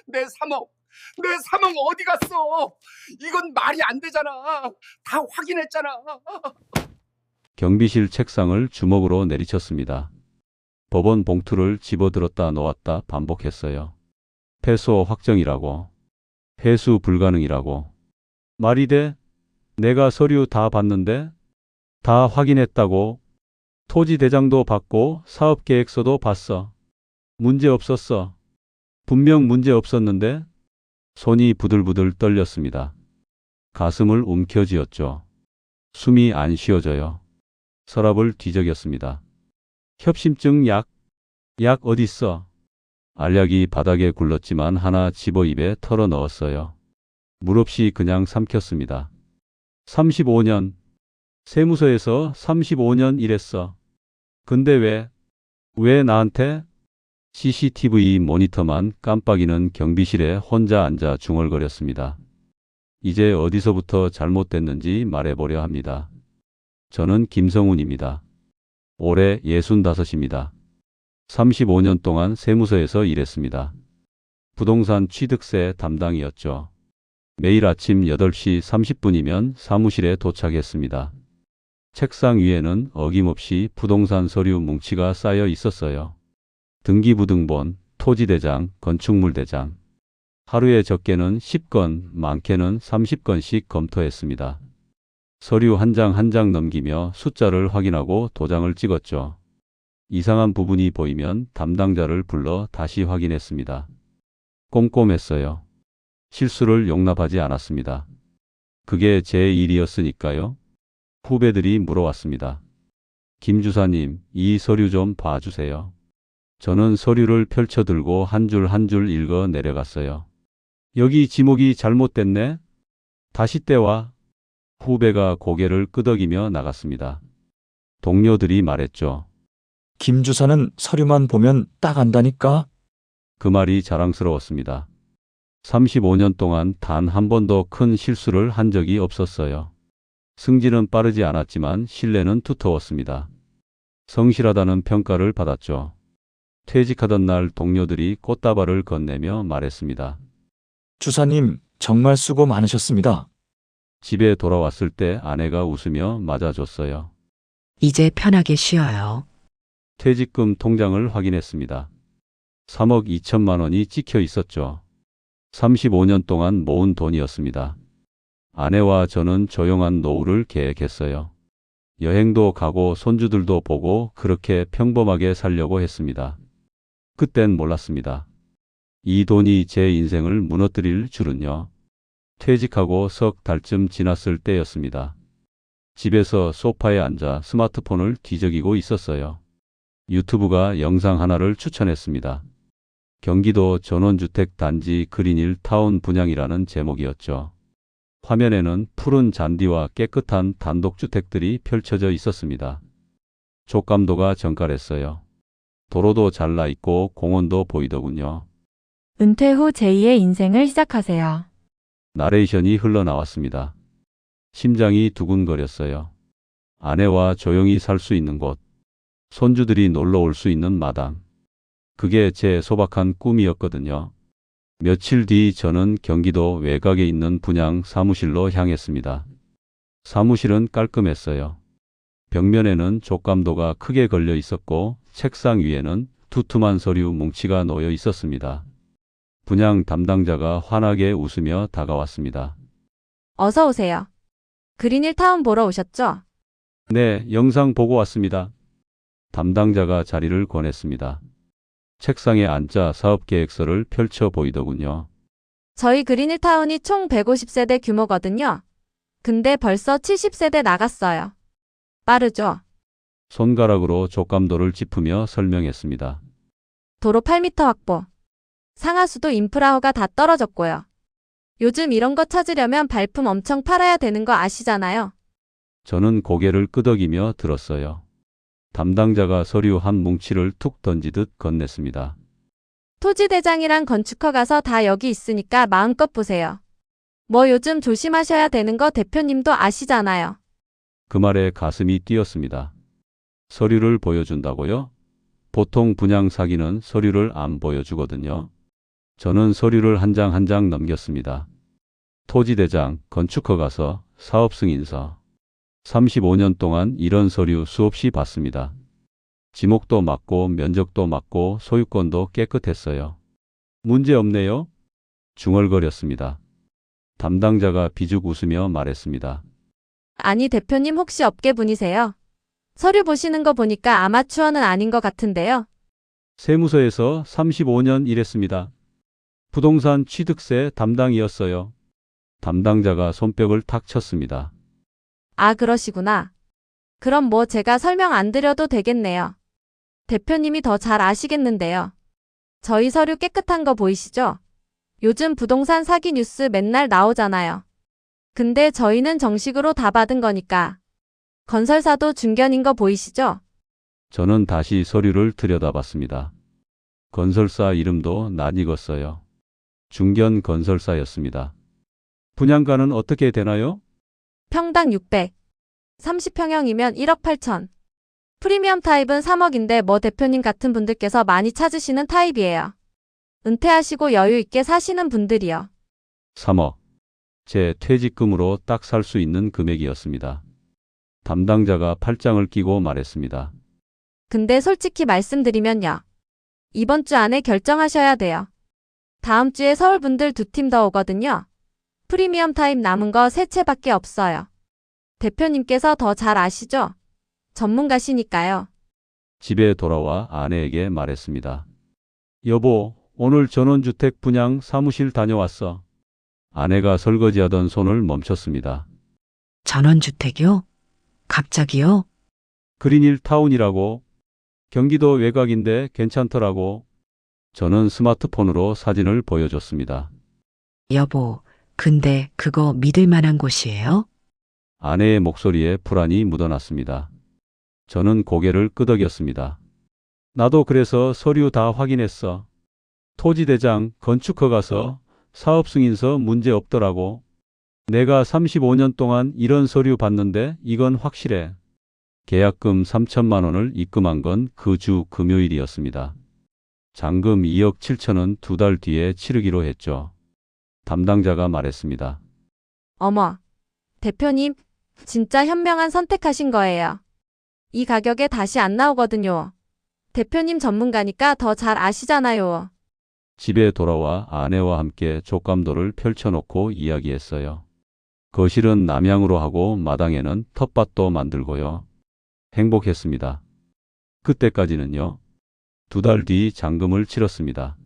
내 3억, 내 3억 어디 갔어? 이건 말이 안 되잖아. 다 확인했잖아. 경비실 책상을 주먹으로 내리쳤습니다. 법원 봉투를 집어들었다 놓았다 반복했어요. 패소 확정이라고. 회수 불가능이라고. 말이 돼? 내가 서류 다 봤는데? 다 확인했다고. 토지 대장도 받고 사업계획서도 봤어. 문제 없었어. 분명 문제 없었는데? 손이 부들부들 떨렸습니다. 가슴을 움켜쥐었죠. 숨이 안 쉬어져요. 서랍을 뒤적였습니다. 협심증 약? 약 어딨어? 알약이 바닥에 굴렀지만 하나 집어 입에 털어 넣었어요. 물 없이 그냥 삼켰습니다. 35년. 세무서에서 35년 일했어. 근데 왜 나한테? CCTV 모니터만 깜빡이는 경비실에 혼자 앉아 중얼거렸습니다. 이제 어디서부터 잘못됐는지 말해보려 합니다. 저는 김성훈입니다. 올해 65입니다. 35년 동안 세무서에서 일했습니다. 부동산 취득세 담당이었죠. 매일 아침 8시 30분이면 사무실에 도착했습니다. 책상 위에는 어김없이 부동산 서류 뭉치가 쌓여 있었어요. 등기부등본, 토지대장, 건축물대장. 하루에 적게는 10건, 많게는 30건씩 검토했습니다. 서류 한 장 한 장 넘기며 숫자를 확인하고 도장을 찍었죠. 이상한 부분이 보이면 담당자를 불러 다시 확인했습니다. 꼼꼼했어요. 실수를 용납하지 않았습니다. 그게 제 일이었으니까요. 후배들이 물어왔습니다. 김 주사님, 이 서류 좀 봐주세요. 저는 서류를 펼쳐들고 한 줄 한 줄 읽어 내려갔어요. 여기 지목이 잘못됐네? 다시 떼와. 후배가 고개를 끄덕이며 나갔습니다. 동료들이 말했죠. 김 주사는 서류만 보면 딱 안다니까? 그 말이 자랑스러웠습니다. 35년 동안 단 한 번도 큰 실수를 한 적이 없었어요. 승진은 빠르지 않았지만 신뢰는 두터웠습니다. 성실하다는 평가를 받았죠. 퇴직하던 날 동료들이 꽃다발을 건네며 말했습니다. 주사님, 정말 수고 많으셨습니다. 집에 돌아왔을 때 아내가 웃으며 맞아줬어요. 이제 편하게 쉬어요. 퇴직금 통장을 확인했습니다. 3억 2천만 원이 찍혀 있었죠. 35년 동안 모은 돈이었습니다. 아내와 저는 조용한 노후를 계획했어요. 여행도 가고 손주들도 보고 그렇게 평범하게 살려고 했습니다. 그땐 몰랐습니다. 이 돈이 제 인생을 무너뜨릴 줄은요. 퇴직하고 석 달쯤 지났을 때였습니다. 집에서 소파에 앉아 스마트폰을 뒤적이고 있었어요. 유튜브가 영상 하나를 추천했습니다. 경기도 전원주택 단지 그린힐 타운 분양이라는 제목이었죠. 화면에는 푸른 잔디와 깨끗한 단독주택들이 펼쳐져 있었습니다. 족감도가 정갈했어요. 도로도 잘나 있고 공원도 보이더군요. 은퇴 후 제2의 인생을 시작하세요. 나레이션이 흘러나왔습니다. 심장이 두근거렸어요. 아내와 조용히 살 수 있는 곳, 손주들이 놀러 올 수 있는 마당. 그게 제 소박한 꿈이었거든요. 며칠 뒤 저는 경기도 외곽에 있는 분양 사무실로 향했습니다. 사무실은 깔끔했어요. 벽면에는 족감도가 크게 걸려 있었고 책상 위에는 두툼한 서류 뭉치가 놓여 있었습니다. 분양 담당자가 환하게 웃으며 다가왔습니다. 어서 오세요. 그린힐 타운 보러 오셨죠? 네, 영상 보고 왔습니다. 담당자가 자리를 권했습니다. 책상에 앉아 사업계획서를 펼쳐 보이더군요. 저희 그린힐 타운이 총 150세대 규모거든요. 근데 벌써 70세대 나갔어요. 빠르죠? 손가락으로 족감도를 짚으며 설명했습니다. 도로 8m 확보. 상하수도 인프라허가 다 떨어졌고요. 요즘 이런 거 찾으려면 발품 엄청 팔아야 되는 거 아시잖아요. 저는 고개를 끄덕이며 들었어요. 담당자가 서류 한 뭉치를 툭 던지듯 건넸습니다. 토지대장이랑 건축허 가서 다 여기 있으니까 마음껏 보세요. 뭐 요즘 조심하셔야 되는 거 대표님도 아시잖아요. 그 말에 가슴이 뛰었습니다. 서류를 보여준다고요? 보통 분양 사기는 서류를 안 보여주거든요. 저는 서류를 한 장 한 장 넘겼습니다. 토지대장, 건축허가서, 사업승인서. 35년 동안 이런 서류 수없이 봤습니다. 지목도 맞고 면적도 맞고 소유권도 깨끗했어요. 문제 없네요? 중얼거렸습니다. 담당자가 비죽 웃으며 말했습니다. 아니, 대표님 혹시 업계분이세요? 서류 보시는 거 보니까 아마추어는 아닌 것 같은데요. 세무서에서 35년 일했습니다. 부동산 취득세 담당이었어요. 담당자가 손뼉을 탁 쳤습니다. 아, 그러시구나. 그럼 뭐 제가 설명 안 드려도 되겠네요. 대표님이 더 잘 아시겠는데요. 저희 서류 깨끗한 거 보이시죠? 요즘 부동산 사기 뉴스 맨날 나오잖아요. 근데 저희는 정식으로 다 받은 거니까. 건설사도 중견인 거 보이시죠? 저는 다시 서류를 들여다봤습니다. 건설사 이름도 낯익었어요. 중견 건설사였습니다. 분양가는 어떻게 되나요? 평당 600. 30평형이면 1억 8천. 프리미엄 타입은 3억인데 뭐 대표님 같은 분들께서 많이 찾으시는 타입이에요. 은퇴하시고 여유 있게 사시는 분들이요. 3억. 제 퇴직금으로 딱 살 수 있는 금액이었습니다. 담당자가 팔짱을 끼고 말했습니다. 근데 솔직히 말씀드리면요. 이번 주 안에 결정하셔야 돼요. 다음 주에 서울 분들 2팀 더 오거든요. 프리미엄 타입 남은 거 3채밖에 없어요. 대표님께서 더 잘 아시죠? 전문가시니까요. 집에 돌아와 아내에게 말했습니다. 여보, 오늘 전원주택 분양 사무실 다녀왔어. 아내가 설거지하던 손을 멈췄습니다. 전원주택이요? 갑자기요? 그린힐 타운이라고. 경기도 외곽인데 괜찮더라고. 저는 스마트폰으로 사진을 보여줬습니다. 여보, 근데 그거 믿을 만한 곳이에요? 아내의 목소리에 불안이 묻어났습니다. 저는 고개를 끄덕였습니다. 나도 그래서 서류 다 확인했어. 토지대장, 건축허가서, 사업승인서 문제 없더라고. 내가 35년 동안 이런 서류 봤는데 이건 확실해. 계약금 3천만 원을 입금한 건 그 주 금요일이었습니다. 잔금 2억 7천은 2달 뒤에 치르기로 했죠. 담당자가 말했습니다. 어머, 대표님, 진짜 현명한 선택하신 거예요. 이 가격에 다시 안 나오거든요. 대표님 전문가니까 더 잘 아시잖아요. 집에 돌아와 아내와 함께 족감도를 펼쳐놓고 이야기했어요. 거실은 남향으로 하고 마당에는 텃밭도 만들고요. 행복했습니다. 그때까지는요. 2달 뒤 잔금을 치렀습니다.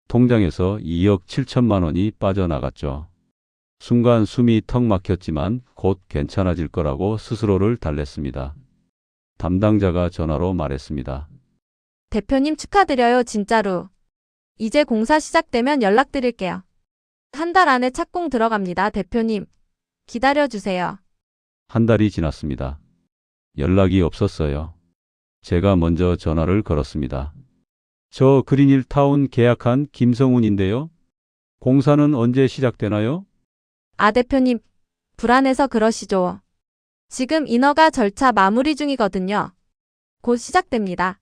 통장에서 2억 7천만 원이 빠져나갔죠. 순간 숨이 턱 막혔지만 곧 괜찮아질 거라고 스스로를 달랬습니다. 담당자가 전화로 말했습니다. 대표님 축하드려요, 진짜로. 이제 공사 시작되면 연락드릴게요. 한 달 안에 착공 들어갑니다, 대표님. 기다려주세요. 한 달이 지났습니다. 연락이 없었어요. 제가 먼저 전화를 걸었습니다. 저 그린힐 타운 계약한 김성훈인데요. 공사는 언제 시작되나요? 아, 대표님, 불안해서 그러시죠. 지금 인허가 절차 마무리 중이거든요. 곧 시작됩니다.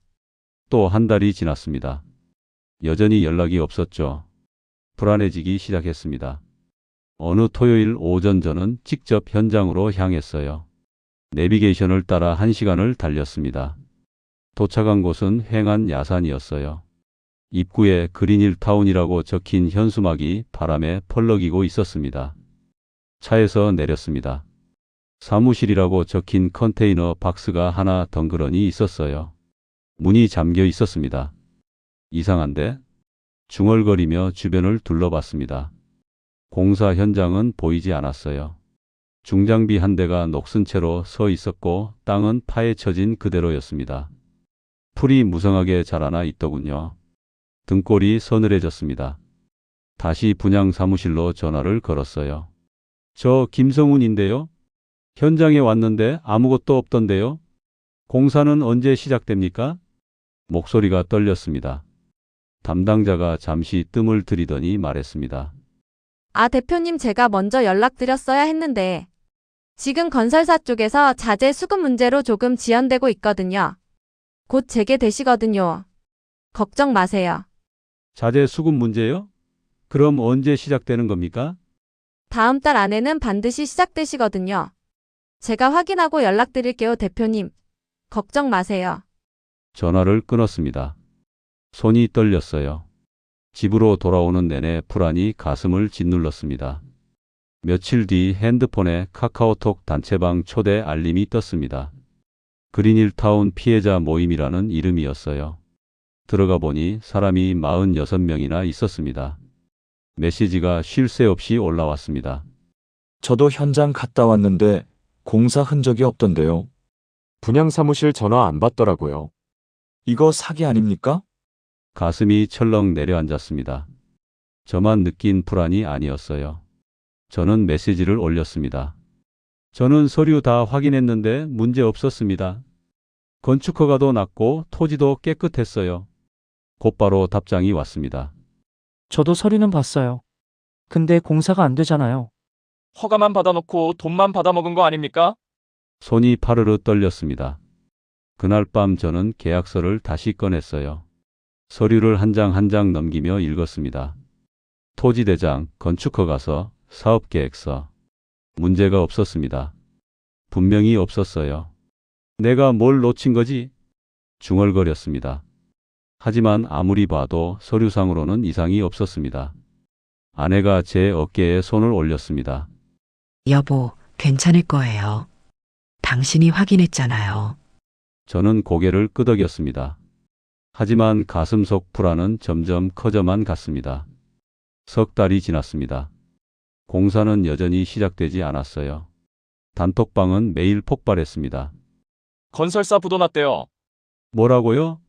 또 한 달이 지났습니다. 여전히 연락이 없었죠. 불안해지기 시작했습니다. 어느 토요일 오전 저는 직접 현장으로 향했어요. 내비게이션을 따라 1시간을 달렸습니다. 도착한 곳은 횡한 야산이었어요. 입구에 그린힐 타운이라고 적힌 현수막이 바람에 펄럭이고 있었습니다. 차에서 내렸습니다. 사무실이라고 적힌 컨테이너 박스가 하나 덩그러니 있었어요. 문이 잠겨 있었습니다. 이상한데? 중얼거리며 주변을 둘러봤습니다. 공사 현장은 보이지 않았어요. 중장비 한 대가 녹슨 채로 서 있었고 땅은 파헤쳐진 그대로였습니다. 풀이 무성하게 자라나 있더군요. 등골이 서늘해졌습니다. 다시 분양 사무실로 전화를 걸었어요. 저 김성훈인데요. 현장에 왔는데 아무것도 없던데요. 공사는 언제 시작됩니까? 목소리가 떨렸습니다. 담당자가 잠시 뜸을 들이더니 말했습니다. 아, 대표님, 제가 먼저 연락드렸어야 했는데 지금 건설사 쪽에서 자재 수급 문제로 조금 지연되고 있거든요. 곧 재개되시거든요. 걱정 마세요. 자재 수급 문제요? 그럼 언제 시작되는 겁니까? 다음 달 안에는 반드시 시작되시거든요. 제가 확인하고 연락드릴게요, 대표님. 걱정 마세요. 전화를 끊었습니다. 손이 떨렸어요. 집으로 돌아오는 내내 불안이 가슴을 짓눌렀습니다. 며칠 뒤 핸드폰에 카카오톡 단체방 초대 알림이 떴습니다. 그린힐타운 피해자 모임이라는 이름이었어요. 들어가 보니 사람이 46명이나 있었습니다. 메시지가 쉴 새 없이 올라왔습니다. 저도 현장 갔다 왔는데 공사 흔적이 없던데요. 분양 사무실 전화 안 받더라고요. 이거 사기 아닙니까? 가슴이 철렁 내려앉았습니다. 저만 느낀 불안이 아니었어요. 저는 메시지를 올렸습니다. 저는 서류 다 확인했는데 문제 없었습니다. 건축허가도 났고 토지도 깨끗했어요. 곧바로 답장이 왔습니다. 저도 서류는 봤어요. 근데 공사가 안 되잖아요. 허가만 받아놓고 돈만 받아먹은 거 아닙니까? 손이 파르르 떨렸습니다. 그날 밤 저는 계약서를 다시 꺼냈어요. 서류를 한 장 한 장 넘기며 읽었습니다. 토지대장, 건축허가서, 사업계획서. 문제가 없었습니다. 분명히 없었어요. 내가 뭘 놓친 거지? 중얼거렸습니다. 하지만 아무리 봐도 서류상으로는 이상이 없었습니다. 아내가 제 어깨에 손을 올렸습니다. 여보, 괜찮을 거예요. 당신이 확인했잖아요. 저는 고개를 끄덕였습니다. 하지만 가슴 속 불안은 점점 커져만 갔습니다. 석 달이 지났습니다. 공사는 여전히 시작되지 않았어요. 단톡방은 매일 폭발했습니다. 건설사 부도 났대요. 뭐라고요?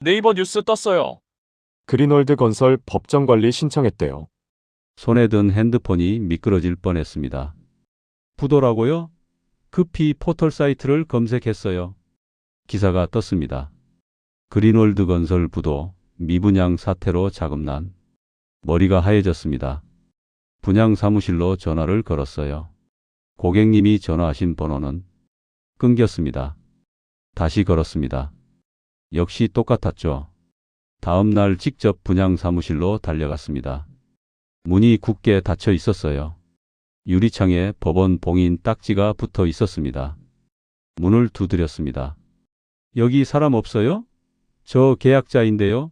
네이버 뉴스 떴어요. 그린월드 건설 법정관리 신청했대요. 손에 든 핸드폰이 미끄러질 뻔했습니다. 부도라고요? 급히 포털 사이트를 검색했어요. 기사가 떴습니다. 그린월드 건설 부도, 미분양 사태로 자금난. 머리가 하얘졌습니다. 분양 사무실로 전화를 걸었어요. 고객님이 전화하신 번호는 끊겼습니다. 다시 걸었습니다. 역시 똑같았죠. 다음 날 직접 분양 사무실로 달려갔습니다. 문이 굳게 닫혀 있었어요. 유리창에 법원 봉인 딱지가 붙어 있었습니다. 문을 두드렸습니다. 여기 사람 없어요? 저 계약자인데요.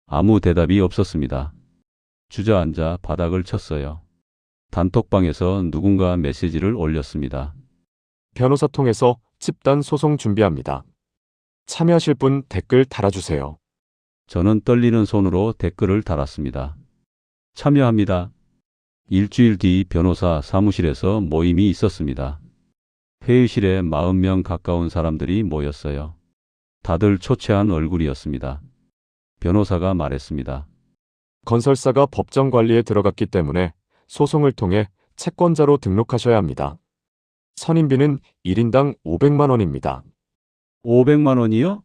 아무 대답이 없었습니다. 주저앉아 바닥을 쳤어요. 단톡방에서 누군가 메시지를 올렸습니다. 변호사 통해서 집단 소송 준비합니다. 참여하실 분 댓글 달아주세요. 저는 떨리는 손으로 댓글을 달았습니다. 참여합니다. 일주일 뒤 변호사 사무실에서 모임이 있었습니다. 회의실에 40명 가까운 사람들이 모였어요. 다들 초췌한 얼굴이었습니다. 변호사가 말했습니다. 건설사가 법정 관리에 들어갔기 때문에 소송을 통해 채권자로 등록하셔야 합니다. 선임비는 1인당 500만 원입니다. 500만 원이요?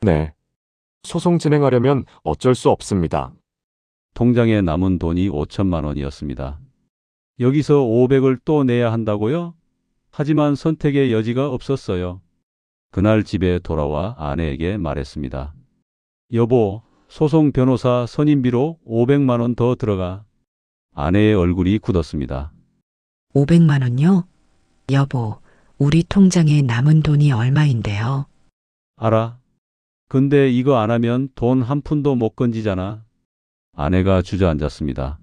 네. 소송 진행하려면 어쩔 수 없습니다. 통장에 남은 돈이 5천만 원이었습니다. 여기서 500을 또 내야 한다고요? 하지만 선택의 여지가 없었어요. 그날 집에 돌아와 아내에게 말했습니다. 여보, 소송 변호사 선임비로 500만 원 더 들어가. 아내의 얼굴이 굳었습니다. 500만 원요? 여보, 우리 통장에 남은 돈이 얼마인데요? 알아. 근데 이거 안 하면 돈 한 푼도 못 건지잖아. 아내가 주저앉았습니다.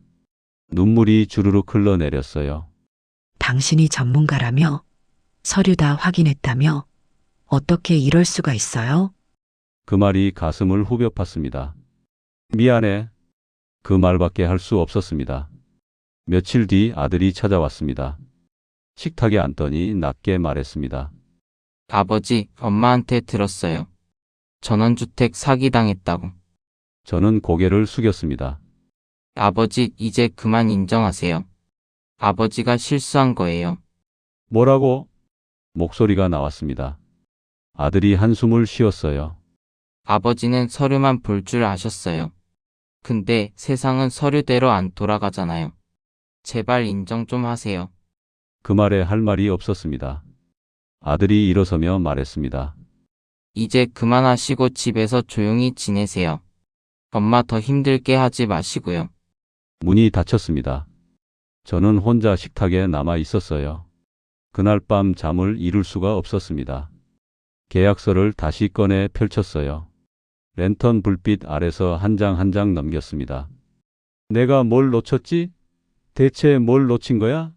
눈물이 주르륵 흘러내렸어요. 당신이 전문가라며? 서류 다 확인했다며? 어떻게 이럴 수가 있어요? 그 말이 가슴을 후벼 팠습니다. 미안해. 그 말밖에 할 수 없었습니다. 며칠 뒤 아들이 찾아왔습니다. 식탁에 앉더니 낮게 말했습니다. 아버지, 엄마한테 들었어요. 전원주택 사기당했다고. 저는 고개를 숙였습니다. 아버지, 이제 그만 인정하세요. 아버지가 실수한 거예요. 뭐라고? 목소리가 나왔습니다. 아들이 한숨을 쉬었어요. 아버지는 서류만 볼 줄 아셨어요. 근데 세상은 서류대로 안 돌아가잖아요. 제발 인정 좀 하세요. 그 말에 할 말이 없었습니다. 아들이 일어서며 말했습니다. 이제 그만하시고 집에서 조용히 지내세요. 엄마 더 힘들게 하지 마시고요. 문이 닫혔습니다. 저는 혼자 식탁에 남아 있었어요. 그날 밤 잠을 이룰 수가 없었습니다. 계약서를 다시 꺼내 펼쳤어요. 랜턴 불빛 아래서 한 장 한 장 넘겼습니다. 내가 뭘 놓쳤지? 대체 뭘 놓친 거야?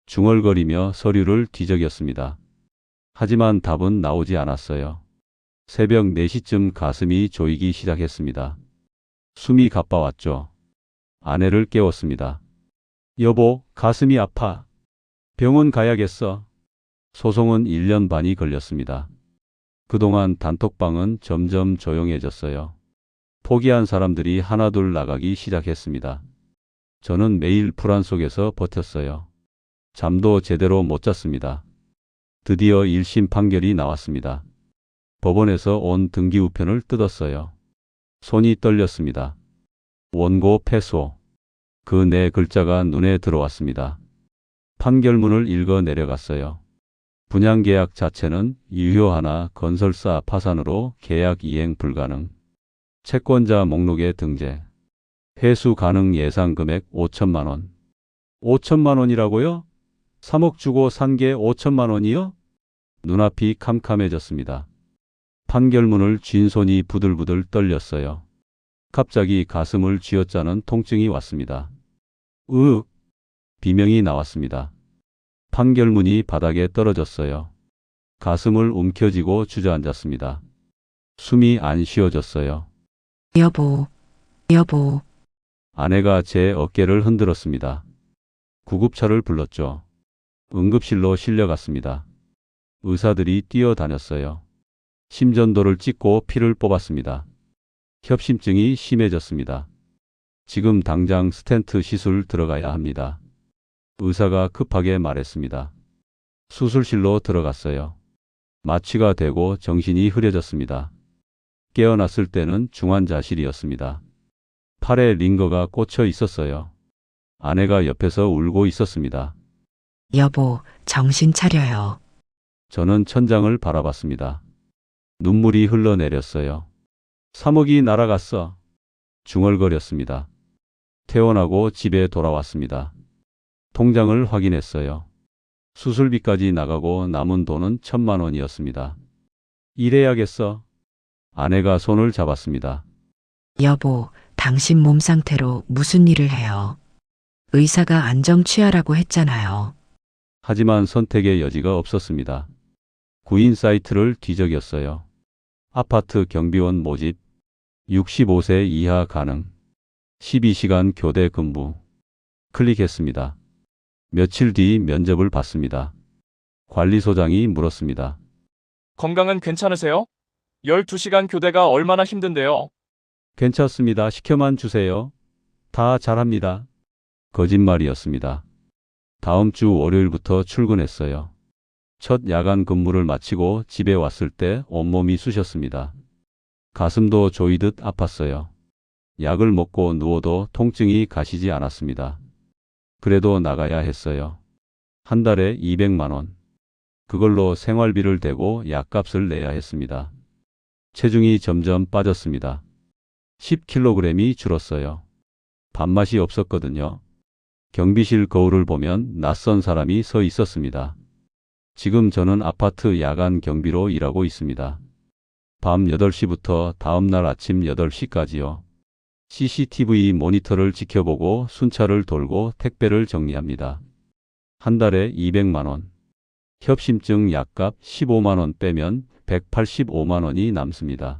중얼거리며 서류를 뒤적였습니다. 하지만 답은 나오지 않았어요. 새벽 4시쯤 가슴이 조이기 시작했습니다. 숨이 가빠왔죠. 아내를 깨웠습니다. 여보, 가슴이 아파. 병원 가야겠어. 소송은 1년 반이 걸렸습니다. 그동안 단톡방은 점점 조용해졌어요. 포기한 사람들이 하나둘 나가기 시작했습니다. 저는 매일 불안 속에서 버텼어요. 잠도 제대로 못 잤습니다. 드디어 1심 판결이 나왔습니다. 법원에서 온 등기 우편을 뜯었어요. 손이 떨렸습니다. 원고 패소. 그 네 글자가 눈에 들어왔습니다. 판결문을 읽어 내려갔어요. 분양계약 자체는 유효하나 건설사 파산으로 계약 이행 불가능. 채권자 목록에 등재. 회수 가능 예상 금액 5천만 원. 5천만 원이라고요? 3억 주고 산 게 5천만 원이요? 눈앞이 캄캄해졌습니다. 판결문을 쥔 손이 부들부들 떨렸어요. 갑자기 가슴을 쥐어짜는 통증이 왔습니다. 으윽! 비명이 나왔습니다. 판결문이 바닥에 떨어졌어요. 가슴을 움켜쥐고 주저앉았습니다. 숨이 안 쉬어졌어요. 여보, 여보. 아내가 제 어깨를 흔들었습니다. 구급차를 불렀죠. 응급실로 실려갔습니다. 의사들이 뛰어다녔어요. 심전도를 찍고 피를 뽑았습니다. 협심증이 심해졌습니다. 지금 당장 스텐트 시술 들어가야 합니다. 의사가 급하게 말했습니다. 수술실로 들어갔어요. 마취가 되고 정신이 흐려졌습니다. 깨어났을 때는 중환자실이었습니다. 팔에 링거가 꽂혀 있었어요. 아내가 옆에서 울고 있었습니다. 여보, 정신 차려요. 저는 천장을 바라봤습니다. 눈물이 흘러내렸어요. 3억이 날아갔어. 중얼거렸습니다. 퇴원하고 집에 돌아왔습니다. 통장을 확인했어요. 수술비까지 나가고 남은 돈은 1,000만 원이었습니다. 일해야겠어. 아내가 손을 잡았습니다. 여보, 당신 몸 상태로 무슨 일을 해요? 의사가 안정 취하라고 했잖아요. 하지만 선택의 여지가 없었습니다. 구인 사이트를 뒤적였어요. 아파트 경비원 모집, 65세 이하 가능, 12시간 교대 근무. 클릭했습니다. 며칠 뒤 면접을 받습니다. 관리소장이 물었습니다. 건강은 괜찮으세요? 12시간 교대가 얼마나 힘든데요? 괜찮습니다. 시켜만 주세요. 다 잘합니다. 거짓말이었습니다. 다음 주 월요일부터 출근했어요. 첫 야간 근무를 마치고 집에 왔을 때 온몸이 쑤셨습니다. 가슴도 조이듯 아팠어요. 약을 먹고 누워도 통증이 가시지 않았습니다. 그래도 나가야 했어요. 한 달에 200만 원. 그걸로 생활비를 대고 약값을 내야 했습니다. 체중이 점점 빠졌습니다. 10kg이 줄었어요. 밥맛이 없었거든요. 경비실 거울을 보면 낯선 사람이 서 있었습니다. 지금 저는 아파트 야간 경비로 일하고 있습니다. 밤 8시부터 다음날 아침 8시까지요. CCTV 모니터를 지켜보고 순찰을 돌고 택배를 정리합니다. 한 달에 200만 원. 협심증 약값 15만 원 빼면 185만 원이 남습니다.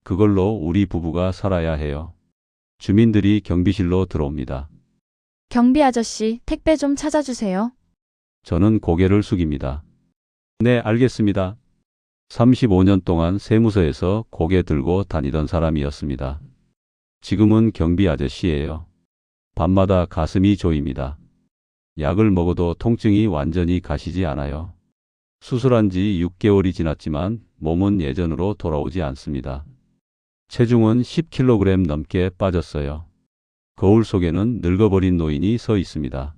그걸로 우리 부부가 살아야 해요. 주민들이 경비실로 들어옵니다. 경비 아저씨, 택배 좀 찾아주세요. 저는 고개를 숙입니다. 네, 알겠습니다. 35년 동안 세무서에서 고개 들고 다니던 사람이었습니다. 지금은 경비 아저씨예요. 밤마다 가슴이 조입니다. 약을 먹어도 통증이 완전히 가시지 않아요. 수술한 지 6개월이 지났지만 몸은 예전으로 돌아오지 않습니다. 체중은 10kg 넘게 빠졌어요. 거울 속에는 늙어버린 노인이 서 있습니다.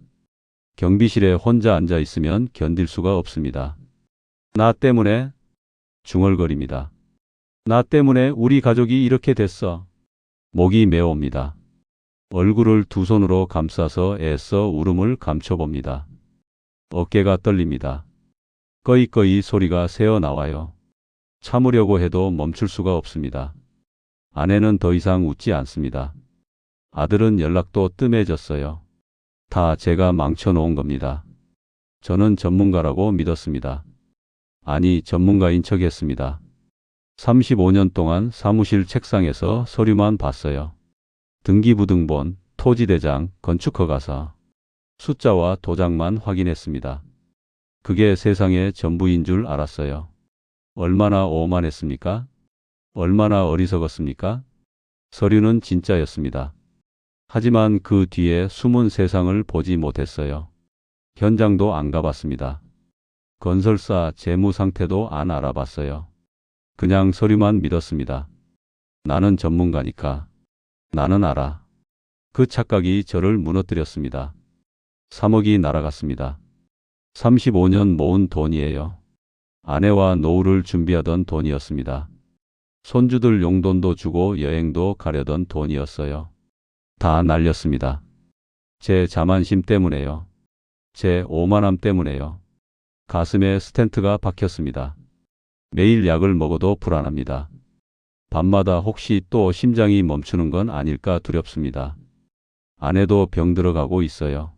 경비실에 혼자 앉아 있으면 견딜 수가 없습니다. 나 때문에 중얼거립니다. 나 때문에 우리 가족이 이렇게 됐어. 목이 메옵니다. 얼굴을 두 손으로 감싸서 애써 울음을 감춰봅니다. 어깨가 떨립니다. 꺼이꺼이 소리가 새어 나와요. 참으려고 해도 멈출 수가 없습니다. 아내는 더 이상 웃지 않습니다. 아들은 연락도 뜸해졌어요. 다 제가 망쳐놓은 겁니다. 저는 전문가라고 믿었습니다. 아니, 전문가인 척 했습니다. 35년 동안 사무실 책상에서 서류만 봤어요. 등기부등본, 토지대장, 건축허가서, 숫자와 도장만 확인했습니다. 그게 세상의 전부인 줄 알았어요. 얼마나 오만했습니까? 얼마나 어리석었습니까? 서류는 진짜였습니다. 하지만 그 뒤에 숨은 세상을 보지 못했어요. 현장도 안 가봤습니다. 건설사 재무 상태도 안 알아봤어요. 그냥 서류만 믿었습니다. 나는 전문가니까. 나는 알아. 그 착각이 저를 무너뜨렸습니다. 3억이 날아갔습니다. 35년 모은 돈이에요. 아내와 노후를 준비하던 돈이었습니다. 손주들 용돈도 주고 여행도 가려던 돈이었어요. 다 날렸습니다. 제 자만심 때문에요. 제 오만함 때문에요. 가슴에 스텐트가 박혔습니다. 매일 약을 먹어도 불안합니다. 밤마다 혹시 또 심장이 멈추는 건 아닐까 두렵습니다. 아내도 병 들어가고 있어요.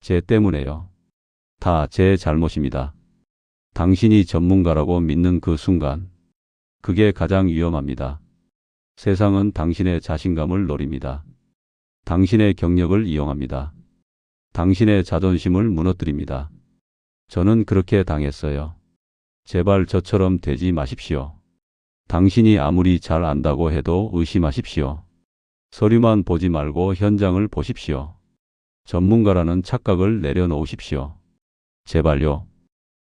제 때문에요. 다 제 잘못입니다. 당신이 전문가라고 믿는 그 순간, 그게 가장 위험합니다. 세상은 당신의 자신감을 노립니다. 당신의 경력을 이용합니다. 당신의 자존심을 무너뜨립니다. 저는 그렇게 당했어요. 제발 저처럼 되지 마십시오. 당신이 아무리 잘 안다고 해도 의심하십시오. 서류만 보지 말고 현장을 보십시오. 전문가라는 착각을 내려놓으십시오. 제발요.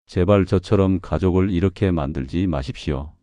제발 저처럼 가족을 이렇게 만들지 마십시오.